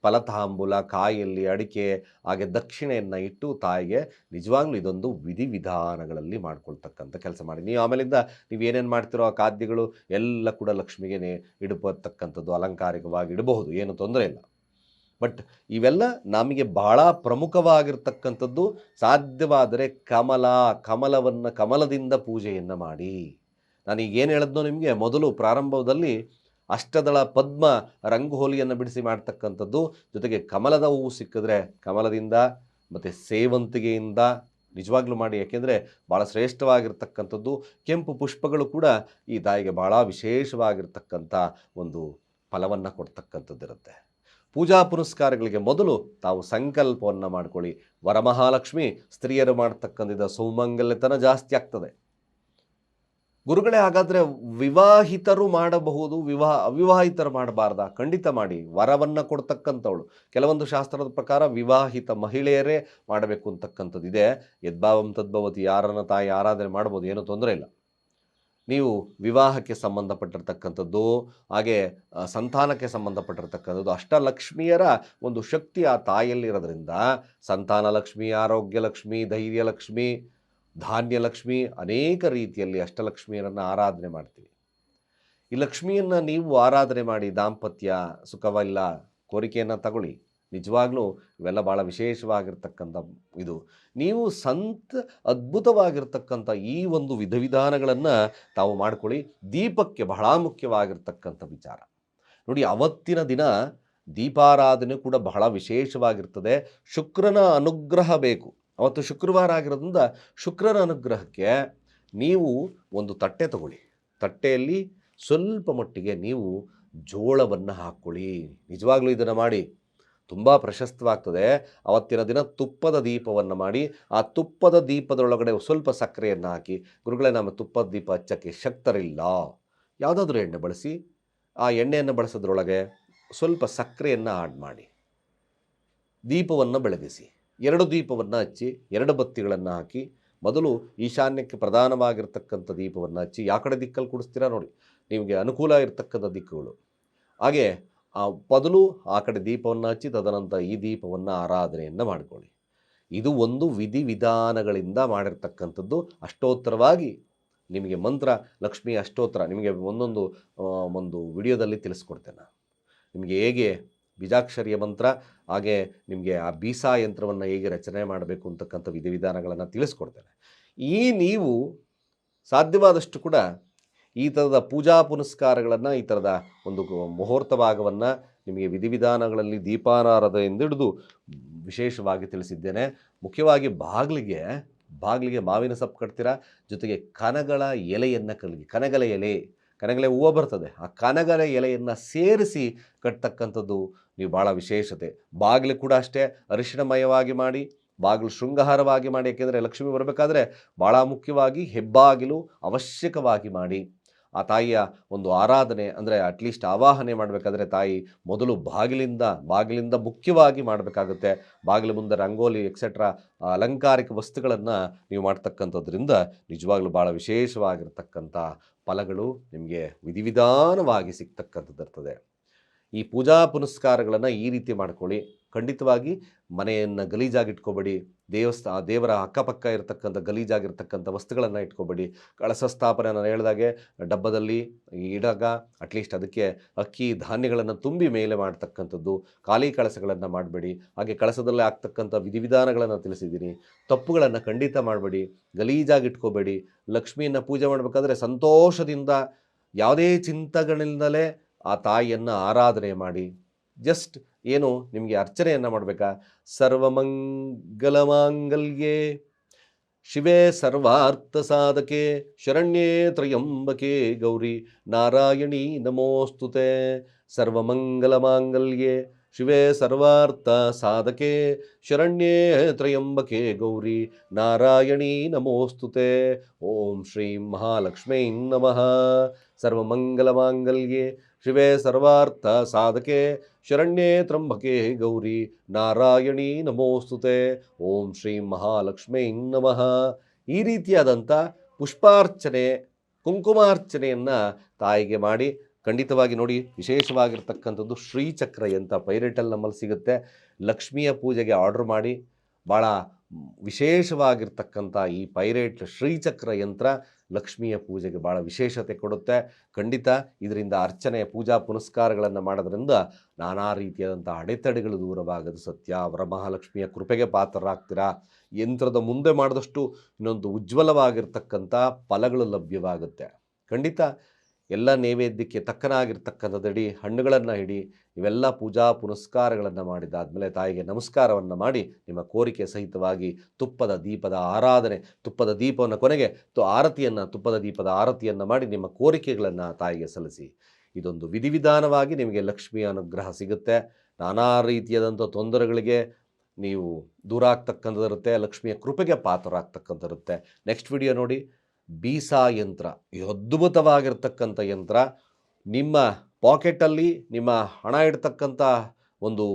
ಫಲತಾಂಬೂಲ, ಕಾಯಲ್ಲಿ ಅಡಿಕೆ, ಹಾಗೆ ದಕ್ಷಿಣೆಯನ್ನು ಇಟ್ಟು ತಾಯಿಗೆ ನಿಜವಾಗ್ಲೂ ಇದೊಂದು ವಿಧಿವಿಧಾನಗಳಲ್ಲಿ ಮಾಡ್ಕೊಳ್ತಕ್ಕಂಥ ಕೆಲಸ ಮಾಡಿ. ನೀವು ಆಮೇಲಿಂದ ನೀವು ಏನೇನು ಮಾಡ್ತಿರೋ ಆ ಖಾದ್ಯಗಳು ಎಲ್ಲ ಕೂಡ ಲಕ್ಷ್ಮಿಗೆ ಇಡತಕ್ಕಂಥದ್ದು, ಅಲಂಕಾರಿಕವಾಗಿ ಇಡಬಹುದು, ಏನು ತೊಂದರೆ ಇಲ್ಲ. ಬಟ್ ಇವೆಲ್ಲ ನಮಗೆ ಬಹಳ ಪ್ರಮುಖವಾಗಿರ್ತಕ್ಕಂಥದ್ದು. ಸಾಧ್ಯವಾದರೆ ಕಮಲದಿಂದ ಪೂಜೆಯನ್ನು ಮಾಡಿ. ನಾನೀಗೇನು ಹೇಳಿದ್ನೋ ನಿಮಗೆ ಮೊದಲು ಪ್ರಾರಂಭದಲ್ಲಿ ಅಷ್ಟದಳ ಪದ್ಮ ರಂಗೋಲಿಯನ್ನು ಬಿಡಿಸಿ ಮಾಡ್ತಕ್ಕಂಥದ್ದು, ಜೊತೆಗೆ ಕಮಲದ ಹೂವು ಸಿಕ್ಕಿದ್ರೆ ಕಮಲದಿಂದ ಮತ್ತು ಸೇವಂತಿಗೆಯಿಂದ ನಿಜವಾಗ್ಲೂ ಮಾಡಿ. ಯಾಕೆಂದರೆ ಭಾಳ ಶ್ರೇಷ್ಠವಾಗಿರ್ತಕ್ಕಂಥದ್ದು. ಕೆಂಪು ಪುಷ್ಪಗಳು ಕೂಡ ಈ ತಾಯಿಗೆ ಭಾಳ ವಿಶೇಷವಾಗಿರ್ತಕ್ಕಂಥ ಒಂದು ಫಲವನ್ನು ಕೊಡ್ತಕ್ಕಂಥದ್ದಿರುತ್ತೆ. ಪೂಜಾ ಪುನಸ್ಕಾರಗಳಿಗೆ ಮೊದಲು ತಾವು ಸಂಕಲ್ಪವನ್ನು ಮಾಡ್ಕೊಳ್ಳಿ. ವರಮಹಾಲಕ್ಷ್ಮಿ ಸ್ತ್ರೀಯರು ಮಾಡ್ತಕ್ಕಂಥ ಸೌಮಂಗಲ್ಯತನ ಜಾಸ್ತಿ ಆಗ್ತದೆ. ಗುರುಗಳೇ, ಹಾಗಾದರೆ ವಿವಾಹಿತರು ಮಾಡಬಹುದು, ಅವಿವಾಹಿತರು ಮಾಡಬಾರ್ದಾ? ಖಂಡಿತ ಮಾಡಿ. ವರವನ್ನು ಕೊಡ್ತಕ್ಕಂಥವಳು ಕೆಲವೊಂದು ಶಾಸ್ತ್ರದ ಪ್ರಕಾರ ವಿವಾಹಿತ ಮಹಿಳೆಯರೇ ಮಾಡಬೇಕು ಅಂತಕ್ಕಂಥದ್ದಿದೆ. ಯದ್ಭಾವಂ ತದ್ಭವತಿ, ಯಾರನ್ನ ತಾಯಿ ಆರಾಧನೆ ಮಾಡ್ಬೋದು, ಏನೂ ತೊಂದರೆ ಇಲ್ಲ. ನೀವು ವಿವಾಹಕ್ಕೆ ಸಂಬಂಧಪಟ್ಟಿರ್ತಕ್ಕಂಥದ್ದು, ಹಾಗೆ ಸಂತಾನಕ್ಕೆ ಸಂಬಂಧಪಟ್ಟಿರ್ತಕ್ಕಂಥದ್ದು, ಅಷ್ಟಲಕ್ಷ್ಮಿಯರ ಒಂದು ಶಕ್ತಿ ಆ ತಾಯಿಯಲ್ಲಿರೋದ್ರಿಂದ ಸಂತಾನ ಲಕ್ಷ್ಮಿ, ಆರೋಗ್ಯ ಲಕ್ಷ್ಮಿ, ಧೈರ್ಯ ಲಕ್ಷ್ಮಿ, ಧಾನ್ಯಲಕ್ಷ್ಮಿ, ಅನೇಕ ರೀತಿಯಲ್ಲಿ ಅಷ್ಟಲಕ್ಷ್ಮಿಯರನ್ನು ಆರಾಧನೆ ಮಾಡ್ತೀವಿ. ಈ ಲಕ್ಷ್ಮಿಯನ್ನು ನೀವು ಆರಾಧನೆ ಮಾಡಿ, ದಾಂಪತ್ಯ ಸುಖವಿಲ್ಲ, ಕೋರಿಕೆಯನ್ನು ತಗೊಳ್ಳಿ. ನಿಜವಾಗ್ಲೂ ಇವೆಲ್ಲ ಭಾಳ ವಿಶೇಷವಾಗಿರ್ತಕ್ಕಂಥ ಇದು. ನೀವು ಅದ್ಭುತವಾಗಿರ್ತಕ್ಕಂಥ ಈ ಒಂದು ವಿಧಾನಗಳನ್ನು ತಾವು ಮಾಡ್ಕೊಳ್ಳಿ. ದೀಪಕ್ಕೆ ಬಹಳ ಮುಖ್ಯವಾಗಿರ್ತಕ್ಕಂಥ ವಿಚಾರ ನೋಡಿ, ಅವತ್ತಿನ ದಿನ ದೀಪಾರಾಧನೆ ಕೂಡ ಬಹಳ ವಿಶೇಷವಾಗಿರ್ತದೆ. ಶುಕ್ರನ ಅನುಗ್ರಹ ಬೇಕು. ಅವತ್ತು ಶುಕ್ರವಾರ ಆಗಿರೋದ್ರಿಂದ ಶುಕ್ರನ ಅನುಗ್ರಹಕ್ಕೆ ನೀವು ಒಂದು ತಟ್ಟೆ ತಗೊಳ್ಳಿ. ತಟ್ಟೆಯಲ್ಲಿ ಸ್ವಲ್ಪ ಮಟ್ಟಿಗೆ ನೀವು ಜೋಳವನ್ನು ಹಾಕ್ಕೊಳ್ಳಿ. ನಿಜವಾಗ್ಲೂ ಇದನ್ನು ಮಾಡಿ, ತುಂಬ ಪ್ರಶಸ್ತವಾಗ್ತದೆ. ಅವತ್ತಿನ ದಿನ ತುಪ್ಪದ ದೀಪವನ್ನು ಮಾಡಿ, ಆ ತುಪ್ಪದ ದೀಪದೊಳಗಡೆ ಸ್ವಲ್ಪ ಸಕ್ಕರೆಯನ್ನು ಹಾಕಿ, ಗುರುಗಳೇ ನಮ್ಮ ತುಪ್ಪದ ದೀಪ ಹಚ್ಚಕ್ಕೆ ಶಕ್ತರಿಲ್ಲ, ಯಾವುದಾದ್ರೂ ಎಣ್ಣೆ ಬಳಸಿ. ಆ ಎಣ್ಣೆಯನ್ನು ಬಳಸೋದ್ರೊಳಗೆ ಸ್ವಲ್ಪ ಸಕ್ಕರೆಯನ್ನು ಆಡ್ ಮಾಡಿ ದೀಪವನ್ನು ಬೆಳಗಿಸಿ. 2 ದೀಪವನ್ನು ಹಚ್ಚಿ 2 ಬತ್ತಿಗಳನ್ನು ಹಾಕಿ, ಮೊದಲು ಈಶಾನ್ಯಕ್ಕೆ ಪ್ರಧಾನವಾಗಿರ್ತಕ್ಕಂಥ ದೀಪವನ್ನು ಹಚ್ಚಿ, ಯಾವ ಕಡೆ ದಿಕ್ಕಲ್ಲಿ ಕೂಡಿಸ್ತೀರಾ ನೋಡಿ, ನಿಮಗೆ ಅನುಕೂಲ ಇರತಕ್ಕಂಥ ದಿಕ್ಕುಗಳು. ಹಾಗೆ ಮೊದಲು ಆ ಕಡೆ ದೀಪವನ್ನು ಹಚ್ಚಿ, ತದನಂತರ ಈ ದೀಪವನ್ನು ಆರಾಧನೆಯನ್ನು ಮಾಡಿಕೊಳ್ಳಿ. ಇದು ಒಂದು ವಿಧಿವಿಧಾನಗಳಿಂದ ಮಾಡಿರ್ತಕ್ಕಂಥದ್ದು. ಅಷ್ಟೋತ್ತರವಾಗಿ ನಿಮಗೆ ಮಂತ್ರ, ಲಕ್ಷ್ಮಿ ಅಷ್ಟೋತ್ತರ ನಿಮಗೆ ಒಂದು ವಿಡಿಯೋದಲ್ಲಿ ತಿಳಿಸ್ಕೊಡ್ತೇನೆ. ನಿಮಗೆ ಹೇಗೆ ಬೀಜಾಕ್ಷರಿಯ ಮಂತ್ರ, ಹಾಗೆ ನಿಮಗೆ ಆ ಬೀಸಾ ಯಂತ್ರವನ್ನು ಹೇಗೆ ರಚನೆ ಮಾಡಬೇಕು ಅಂತಕ್ಕಂಥ ವಿಧಿವಿಧಾನಗಳನ್ನು ತಿಳಿಸ್ಕೊಡ್ತೇನೆ. ನೀವು ಸಾಧ್ಯವಾದಷ್ಟು ಕೂಡ ಈ ಥರದ ಪೂಜಾ ಪುನಸ್ಕಾರಗಳನ್ನು, ಈ ಥರದ ಒಂದು ಮುಹೂರ್ತ ಭಾಗವನ್ನು ನಿಮಗೆ ವಿಧಿವಿಧಾನಗಳಲ್ಲಿ ದೀಪಾರಾಧನೆಯಿಂದ ಹಿಡಿದು ವಿಶೇಷವಾಗಿ ತಿಳಿಸಿದ್ದೇನೆ. ಮುಖ್ಯವಾಗಿ ಬಾಗಿಲಿಗೆ ಮಾವಿನ ಸೊಪ್ಪು ಕಟ್ತೀರಾ, ಜೊತೆಗೆ ಕನಗಳ ಎಲೆಯನ್ನು ಕನಗಲೆ ಹೂವು ಬರ್ತದೆ, ಆ ಕನಗಲ ಎಲೆಯನ್ನು ಸೇರಿಸಿ ಕಟ್ತಕ್ಕಂಥದ್ದು ನೀವು ಭಾಳ ವಿಶೇಷತೆ. ಬಾಗಿಲು ಕೂಡ ಅಷ್ಟೇ ಅರಿಶಿಣಮಯವಾಗಿ ಮಾಡಿ, ಬಾಗಿಲು ಶೃಂಗಾರವಾಗಿ ಮಾಡಿ. ಯಾಕೆಂದರೆ ಲಕ್ಷ್ಮಿ ಬರಬೇಕಾದ್ರೆ ಭಾಳ ಮುಖ್ಯವಾಗಿ ಹೆಬ್ಬಾಗಿಲು ಅವಶ್ಯಕವಾಗಿ ಮಾಡಿ. ಆ ತಾಯಿಯ ಒಂದು ಆರಾಧನೆ ಅಂದರೆ ಅಟ್ಲೀಸ್ಟ್ ಆವಾಹನೆ ಮಾಡಬೇಕಾದ್ರೆ ತಾಯಿ ಮೊದಲು ಬಾಗಿಲಿಂದ ಮುಖ್ಯವಾಗಿ ಮಾಡಬೇಕಾಗುತ್ತೆ. ಬಾಗಿಲು ಮುಂದೆ ರಂಗೋಲಿ ಎಕ್ಸೆಟ್ರಾ ಅಲಂಕಾರಿಕ ವಸ್ತುಗಳನ್ನು ನೀವು ಮಾಡ್ತಕ್ಕಂಥದ್ರಿಂದ ನಿಜವಾಗ್ಲೂ ಭಾಳ ವಿಶೇಷವಾಗಿರ್ತಕ್ಕಂಥ ಫಲಗಳು ನಿಮಗೆ ವಿಧಿವಿಧಾನವಾಗಿ ಸಿಗ್ತಕ್ಕಂಥದ್ದಿರ್ತದೆ. ಈ ಪೂಜಾ ಪುನಸ್ಕಾರಗಳನ್ನು ಈ ರೀತಿ ಮಾಡ್ಕೊಳ್ಳಿ. ಖಂಡಿತವಾಗಿ ಮನೆಯನ್ನು ಗಲೀಜಾಗಿಟ್ಕೋಬೇಡಿ. ದೇವರ ಅಕ್ಕಪಕ್ಕ ಇರತಕ್ಕಂಥ ಗಲೀಜಾಗಿರ್ತಕ್ಕಂಥ ವಸ್ತುಗಳನ್ನು ಇಟ್ಕೋಬೇಡಿ. ಕಳಸ ಸ್ಥಾಪನೆ ನಾನು ಹೇಳಿದಾಗೆ ಡಬ್ಬದಲ್ಲಿ ಇಡಾಗ ಅಟ್ಲೀಸ್ಟ್ ಅದಕ್ಕೆ ಅಕ್ಕಿ ಧಾನ್ಯಗಳನ್ನು ತುಂಬಿ ಮೇಲೆ ಮಾಡ್ತಕ್ಕಂಥದ್ದು. ಖಾಲಿ ಕಳಸಗಳನ್ನು ಮಾಡಬೇಡಿ. ಹಾಗೆ ಕಳಸದಲ್ಲೇ ಆಗ್ತಕ್ಕಂಥ ವಿಧಿವಿಧಾನಗಳನ್ನು ತಿಳಿಸಿದ್ದೀನಿ. ತಪ್ಪುಗಳನ್ನು ಖಂಡಿತ ಮಾಡಬೇಡಿ, ಗಲೀಜಾಗಿಟ್ಕೋಬೇಡಿ. ಲಕ್ಷ್ಮಿಯನ್ನು ಪೂಜೆ ಮಾಡಬೇಕಾದ್ರೆ ಸಂತೋಷದಿಂದ, ಯಾವುದೇ ಚಿಂತೆಗಳಿಂದಲೇ ಆ ತಾಯಿಯನ್ನು ಆರಾಧನೆ ಮಾಡಿ. ಜಸ್ಟ್ ಏನು ನಿಮಗೆ ಅರ್ಚನೆಯನ್ನು ಮಾಡಬೇಕಾ? ಸರ್ವಮಂಗಲಮಾಂಗಲ್ಯೆ ಶಿವೆ ಸರ್ವಾರ್ಥ ಸಾಧಕೆ ಶರಣ್ಯೇ ತ್ರಯಂಬಕೆ ಗೌರಿ ನಾರಾಯಣಿ ನಮೋಸ್ತುತೆ. ಸರ್ವಮಂಗಲಮಾಂಗಲ್ಯೆ ಶಿವೆ ಸರ್ವಾರ್ಥ ಸಾಧಕೆ ಶರಣ್ಯೇ ತ್ರಯಂಬಕೆ ಗೌರಿ ನಾರಾಯಣಿ ನಮೋಸ್ತುತೆ. ಓಂ ಶ್ರೀಂ ಮಹಾಲಕ್ಷ್ಮೀ ನಮಃ. ಸರ್ವಮಂಗಲಮಾಂಗಲ್ಯೆ ಶಿವೆ ಸರ್ವಾರ್ಥ ಸಾಧಕೆ ಶರಣ್ಯೇ ತ್ರಂಬಕೆ ಗೌರಿ ನಾರಾಯಣಿ ನಮೋಸ್ತುತೆ. ಓಂ ಶ್ರೀಂ ಮಹಾಲಕ್ಷ್ಮೀ ನಮಃ. ಈ ರೀತಿಯಾದಂಥ ಪುಷ್ಪಾರ್ಚನೆ, ಕುಂಕುಮಾರ್ಚನೆಯನ್ನು ತಾಯಿಗೆ ಮಾಡಿ. ಖಂಡಿತವಾಗಿ ನೋಡಿ, ವಿಶೇಷವಾಗಿರ್ತಕ್ಕಂಥದ್ದು ಶ್ರೀಚಕ್ರ ಯಂತ್ರ ಪೈರೇಟಲ್ಲಿ ನಮ್ಮಲ್ಲಿ ಸಿಗುತ್ತೆ. ಲಕ್ಷ್ಮಿಯ ಪೂಜೆಗೆ ಆರ್ಡರ್ ಮಾಡಿ. ಭಾಳ ವಿಶೇಷವಾಗಿರ್ತಕ್ಕಂಥ ಈ ಪೈರೇಟ್ ಶ್ರೀಚಕ್ರ ಯಂತ್ರ ಲಕ್ಷ್ಮಿಯ ಪೂಜೆಗೆ ಭಾಳ ವಿಶೇಷತೆ ಕೊಡುತ್ತೆ. ಖಂಡಿತ ಇದರಿಂದ ಅರ್ಚನೆ, ಪೂಜಾ ಪುನಸ್ಕಾರಗಳನ್ನು ಮಾಡೋದ್ರಿಂದ ನಾನಾ ರೀತಿಯಾದಂಥ ಅಡೆತಡೆಗಳು ದೂರವಾಗೋದು ಸತ್ಯ. ವರಮಹಾಲಕ್ಷ್ಮಿಯ ಕೃಪೆಗೆ ಪಾತ್ರರಾಗ್ತೀರಾ. ಯಂತ್ರದ ಮುಂದೆ ಮಾಡಿದಷ್ಟು ಇನ್ನೊಂದು ಉಜ್ವಲವಾಗಿರ್ತಕ್ಕಂಥ ಫಲಗಳು ಲಭ್ಯವಾಗುತ್ತೆ. ಖಂಡಿತ ಎಲ್ಲ ನೈವೇದ್ಯಕ್ಕೆ ತಕ್ಕನಾಗಿರ್ತಕ್ಕಂಥದ್ದಡಿ ಹಣ್ಣುಗಳನ್ನು ಹಿಡಿ. ಇವೆಲ್ಲ ಪೂಜಾ ಪುನಸ್ಕಾರಗಳನ್ನು ಮಾಡಿದಾದಮೇಲೆ ತಾಯಿಗೆ ನಮಸ್ಕಾರವನ್ನು ಮಾಡಿ ನಿಮ್ಮ ಕೋರಿಕೆ ಸಹಿತವಾಗಿ ತುಪ್ಪದ ದೀಪದ ಆರಾಧನೆ, ತುಪ್ಪದ ದೀಪವನ್ನು ಕೊನೆಗೆ ತುಪ್ಪದ ದೀಪದ ಆರತಿಯನ್ನು ಮಾಡಿ ನಿಮ್ಮ ಕೋರಿಕೆಗಳನ್ನು ತಾಯಿಗೆ ಸಲ್ಲಿಸಿ. ಇದೊಂದು ವಿಧಿವಿಧಾನವಾಗಿ ನಿಮಗೆ ಲಕ್ಷ್ಮಿಯ ಅನುಗ್ರಹ ಸಿಗುತ್ತೆ. ನಾನಾ ರೀತಿಯಾದಂಥ ತೊಂದರೆಗಳಿಗೆ ನೀವು ದೂರ ಆಗ್ತಕ್ಕಂಥದ್ದಿರುತ್ತೆ. ಲಕ್ಷ್ಮಿಯ ಕೃಪೆಗೆ ಪಾತ್ರರಾಗ್ತಕ್ಕಂಥದ್ದಿರುತ್ತೆ. ನೆಕ್ಸ್ಟ್ ವಿಡಿಯೋ ನೋಡಿ, ಬೀಸಾ ಯಂತ್ರ. ಇದು ಅದ್ಭುತವಾಗಿರ್ತಕ್ಕಂಥ ಯಂತ್ರ. ನಿಮ್ಮ ಪಾಕೆಟಲ್ಲಿ ನಿಮ್ಮ ಹಣ ಇಡ್ತಕ್ಕಂಥ ಒಂದು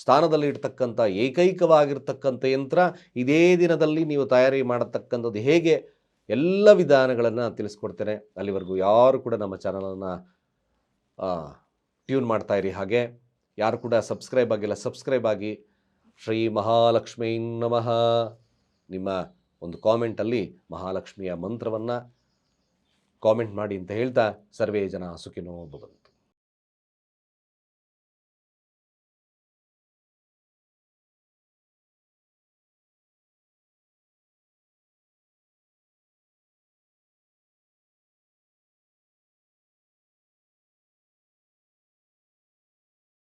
ಸ್ಥಾನದಲ್ಲಿ ಇಡ್ತಕ್ಕಂಥ ಏಕೈಕವಾಗಿರ್ತಕ್ಕಂಥ ಯಂತ್ರ. ಇದೇ ದಿನದಲ್ಲಿ ನೀವು ತಯಾರಿ ಮಾಡತಕ್ಕಂಥದ್ದು ಹೇಗೆ ಎಲ್ಲ ವಿಧಾನಗಳನ್ನು ತಿಳಿಸ್ಕೊಡ್ತೇನೆ. ಅಲ್ಲಿವರೆಗೂ ಯಾರು ಕೂಡ ನಮ್ಮ ಚಾನಲನ್ನು ಟ್ಯೂನ್ ಮಾಡ್ತಾಯಿರಿ. ಹಾಗೆ ಯಾರು ಕೂಡ ಸಬ್ಸ್ಕ್ರೈಬ್ ಆಗಿಲ್ಲ, ಸಬ್ಸ್ಕ್ರೈಬ್ ಆಗಿ. ಶ್ರೀ ಮಹಾಲಕ್ಷ್ಮೀ ನಮಃ. ನಿಮ್ಮ ಒಂದು ಕಾಮೆಂಟಲ್ಲಿ ಮಹಾಲಕ್ಷ್ಮಿಯ ಮಂತ್ರವನ್ನು ಕಾಮೆಂಟ್ ಮಾಡಿ ಅಂತ ಹೇಳ್ತಾ, ಸರ್ವೇ ಜನ ಸುಖಿನೋ ಭವಂತು.